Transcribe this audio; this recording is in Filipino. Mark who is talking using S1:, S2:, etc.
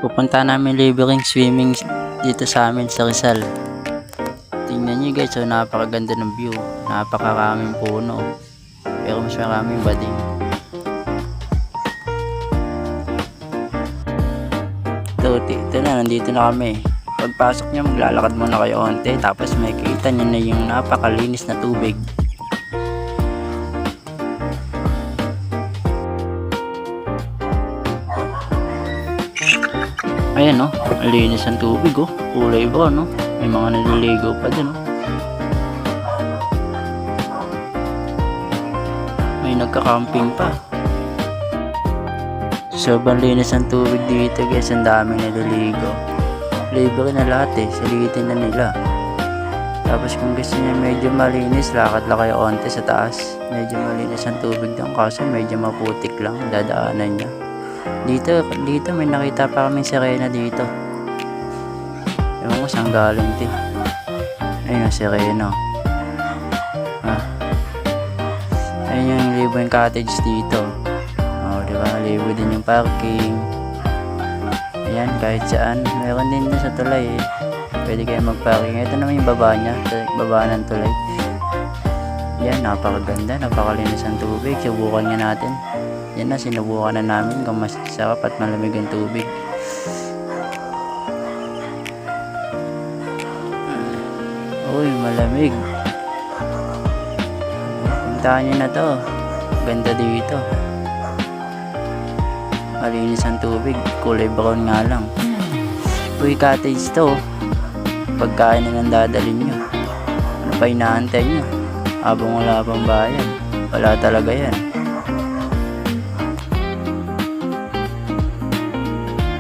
S1: Pupunta namin libreng swimming dito sa amin sa Rizal. Tingnan nyo guys, so napakaganda ng view. Napakaraming puno. Pero mas maraming bading. Ito na, nandito na kami. Pagpasok nyo, maglalakad muna kayo onte. Tapos makikita nyo na yung napakalinis na tubig. Ayan no, linis ang tubig oh. Kulay brown no. May mga naliligo pa din oh. May nagka-camping pa. Sobrang linis ang tubig dito guys. Ang daming naliligo. Libre na lahat eh. Salitin na nila. Tapos kung gusto niya medyo malinis, lakad lang kayo onte sa taas. Medyo malinis ang tubig doon. Kaso medyo maputik lang. Dadaanan niya. Dito may nakita pa kaming sirena dito. Ewan ko saan galing din. Ayun ang sirena. Ayun yung libreng cottage dito. Diba? Libre din yung parking. Ayan, kahit saan. Meron din sa tulay eh. Pwede kayo mag-parking. Ito naman yung baba niya. Baba ng tulay. Yan, napakaganda. Napakalinis ang tubig. Subukan nga natin. Yan na, sinubukan na namin kung mas sarap at malamig ang tubig. Uy, malamig. Puntahan nyo na to. Ganda dito. Malinis ang tubig. Kulay brown nga lang. Uy, cottage to. Pagkain na lang dadalhin nyo. Ano pa inaantay nyo? Habang wala pang bayan. Wala talaga yan.